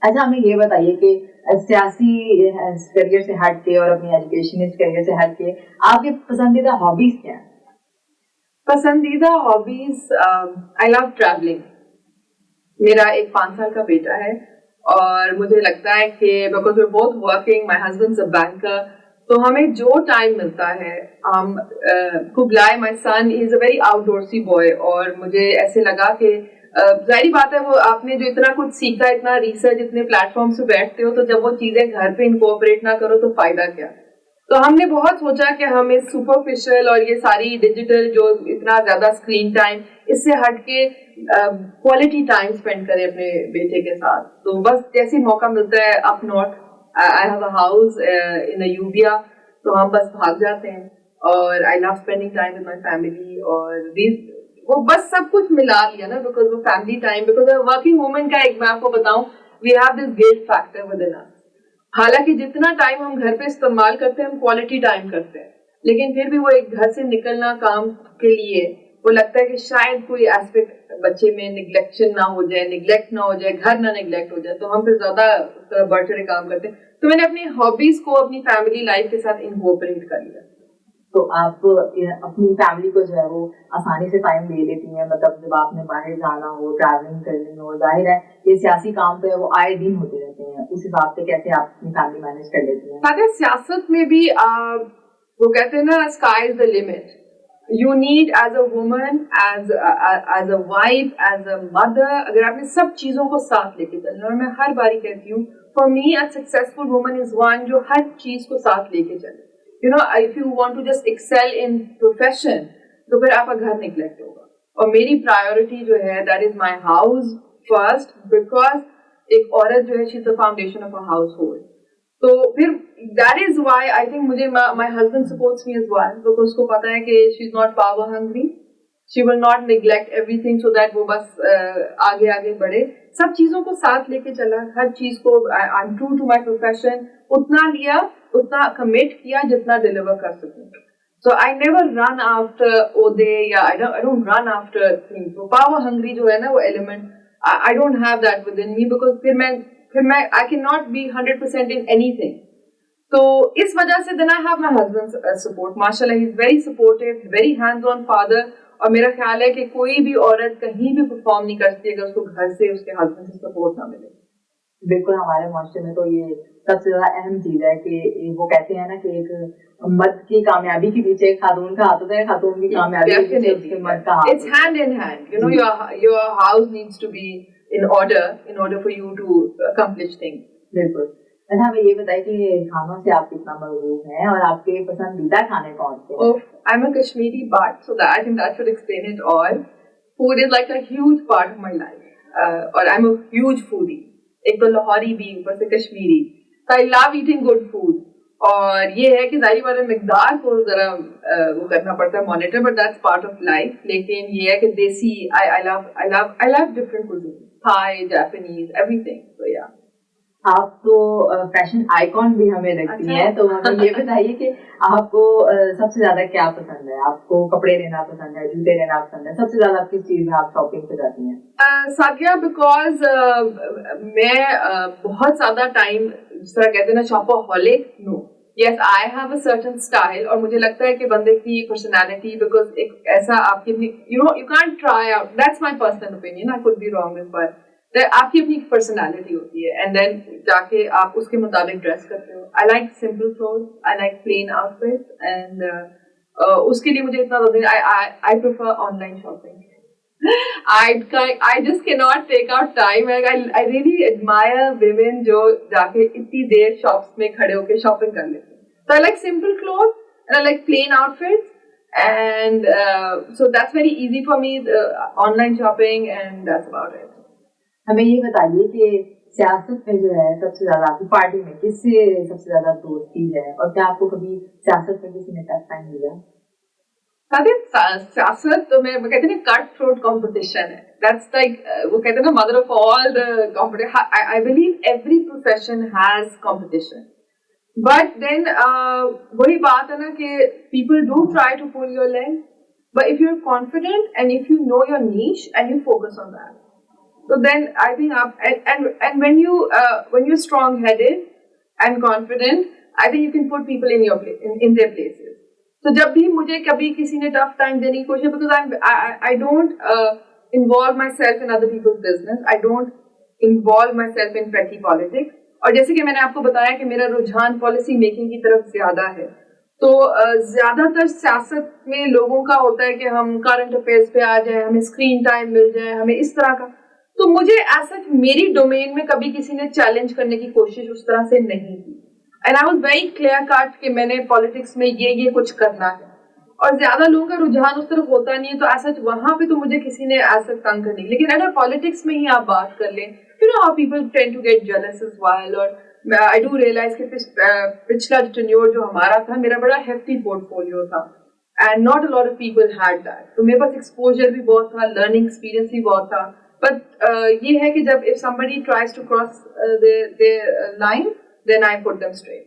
अच्छा, हमें ये बताइए कि सियासी करियर से हट के और अपनी एजुकेशनिस्ट करियर से हट के आपके पसंदीदा हॉबीज क्या है? पसंदीदा हॉबीज, आई लव ट्रैवलिंग। मेरा एक 5 साल का बेटा है और मुझे लगता है कि because we both working, my husband a banker, तो हमें जो टाइम मिलता है हम कुबलाई, my son is a very outdoorsy boy, और मुझे ऐसे लगा कि जाहिर बात है वो आपने जो इतना कुछ सीखा, इतना रिसर्च, इतने प्लेटफॉर्म पे बैठते हो, तो जब वो चीजें घर पे इनकॉर्पोरेट ना करो तो फायदा क्या। तो हमने बहुत सोचा कि हम इस सुपरफिशियल और ये सारी डिजिटल जो इतना ज्यादा स्क्रीन टाइम, इससे हट के क्वालिटी टाइम स्पेंड करें अपने बेटे के साथ। तो बस जैसे मौका मिलता है up north, I have a house in Ayubia, तो हम बस भाग जाते हैं। और I love spending time with my family, और वो बस सब कुछ मिला लिया ना, बिकॉज वो family time, because working woman का एक मैं आपको बताऊं, we have this guilt factor within us. हालांकि जितना टाइम हम घर पे इस्तेमाल करते हैं हम क्वालिटी टाइम करते हैं, लेकिन फिर भी वो एक घर से निकलना काम के लिए, वो लगता है कि शायद कोई एस्पेक्ट बच्चे में निग्लेक्शन ना हो जाए, निग्लेक्ट ना हो जाए, घर ना निग्लेक्ट हो जाए, तो हम फिर ज्यादा बढ़ चढ़े काम करते हैं। तो मैंने अपनी हॉबीज को अपनी फैमिली लाइफ के साथ इनकॉर्पोरेट कर लिया। तो आप अपनी फैमिली को जो है वो आसानी से टाइम दे लेती हैं, मतलब जब आपने बाहर जाना हो, ट्रैवलिंग करनी हो, जाहिर है ये सियासी काम तो है वो आए दिन होते रहते हैं, उस हिसाब से कैसे आप अपनी फैमिली मैनेज कर लेती हैं? पता है सियासत में भी वो कहते हैं ना, sky is the limit. You need as a woman, as a wife, as a mother, अगर आपने सब चीजों को साथ लेके चलना, और मैं हर बारी कहती हूँ for me a successful woman is one जो हर चीज को साथ लेके चले। You know, if you want to just excel in profession, तो फिर आपका घर निग्लेक्ट होगा। और मेरी प्रायोरिटी जो है that is my house first, because एक औरत जो है she is the foundation of a household. तो फिर that is why I think मुझे my husband supports me as well, because उसको पता है कि she is not power hungry, she will not neglect everything, so that वो बस आगे आगे बढ़े, सब चीजों को साथ लेके चला, हर चीज को I am true to my profession, उतना लिया, उतना कमिट किया जितना डिलीवर कर सकूं। So I never run after Ode, yeah, I don't run after things. So power hungry जो है ना वो element, I don't have that within me, because फिर मैं I cannot be 100% in anything. तो इस वजह से then I have my husband's support. माशाल्लाह he is very supportive, very hands-on father. और मेरा ख्याल है कि कोई भी औरत कहीं भी परफॉर्म नहीं करती अगर उसको घर से उसके हस्बैंड से सपोर्ट ना मिले। बिल्कुल, हमारे माशरे में तो ये सबसे ज्यादा अहम चीज है कि वो कहते हैं ना कि एक मर्द की कामयाबी के पीछे खातून का हाथ होता है, खातून की कामयाबी के पीछे उसके मर्द का हाथ। It's hand in hand. You know, your house needs to be in order for you to accomplish things. बिल्कुल। अच्छा, हमें ये बताइए कि खानों से आप कितना मशगूल हैं और आपके पसंदीदा खाने कौन से हैं? I'm a Kashmiri butt, so that I think that should explain it all. Food is like a huge part of my life, और I'm a huge foodie. एक तो लाहौरी भी, ऊपर से Kashmiri, so I love eating good food. और ये है कि जाहिर बात है मिकदार को जरा वो करना पड़ता है monitor, but that's part of life. लेकिन ये है कि देसी, I love different cuisine, Thai, Japanese, everything. So yeah. आप तो फैशन आइकॉन भी हमें लगती हैं, तो हमें ये बताइए कि आपको सबसे ज्यादा क्या पसंद है? आपको कपड़े लेना पसंद है, जूते लेना पसंद है? सबसे ज्यादा किस चीज में आप शॉपिंग पे जाती हैं? साकिया, बिकॉज मैं बहुत ज्यादा टाइम, जिस तरह कहते हैं ना shopaholic, no, yes I have a certain style, और मुझे लगता है कि बंदे की पर्सनालिटी, बिकॉज एक ऐसा आपकी अपनी, you can't try out, that's my personal opinion, I could be wrong in, but आपकी अपनी पर्सनालिटी होती है, एंड देन जाके आप उसके मुताबिक ड्रेस करते हो। I like simple clothes, I like plain outfits, and उसके लिए मुझे इतना I prefer online shopping. I just cannot take out time. I really admire women जो जाके इतनी देर shops में खड़े होके shopping कर लेते हैं. So I like simple clothes and I like plain outfits, and so that's very easy for me. Online shopping, and that's about it. हमें ये बताइए कि सियासत में जो है सबसे ज्यादा आपकी पार्टी में किससे सबसे ज्यादा दोस्ती है, और क्या आपको कभी सियासत में किसी ने टच टाइम दिया? सियासत तो मैं कहते हैं कट थ्रोट कॉम्पिटिशन है, दैट्स लाइक वो कहते हैं ना mother of all the competition. I believe every profession has competition, but then वही बात है ना कि people do try to pull your leg, but if you are confident and if you know your niche and you focus on that, So then I think and when you're strong headed and confident, I think you can put people in your place in their places. So जब भी मुझे कभी किसी ने tough time देने की कोशिश, because I don't involve myself in other people's business. I don't involve myself in petty politics. और जैसे कि मैंने आपको बताया कि मेरा रुझान पॉलिसी मेकिंग की तरफ ज्यादा है, तो ज्यादातर सियासत में लोगों का होता है कि हम करंट अफेयर्स पे आ जाए, हमें स्क्रीन टाइम मिल जाए, हमें इस तरह का. तो मुझे ऐसा मेरी डोमेन में कभी किसी ने चैलेंज करने की कोशिश उस तरह से नहीं की. And I was very clear cut कि मैंने पॉलिटिक्स में ये कुछ करना है. और ज्यादा लोगों का रुझान उस तरफ होता नहीं है, तो ऐसा वहां पे तो मुझे किसी ने ऐसा तंग कर नहीं. लेकिन अगर पॉलिटिक्स में ही आप बात कर लें, you know how people tend to get jealous as well. और आई डू रियलाइज कि पिछला टेन्योर जो हमारा था, मेरा बड़ा हेफ्टी पोर्टफोलियो था, and not a lot of people had that. तो मेरे पास एक्सपोजर भी बहुत था, लर्निंग एक्सपीरियंस भी बहुत था. बट ये है कि जब if somebody tries to cross their line, then I put them straight.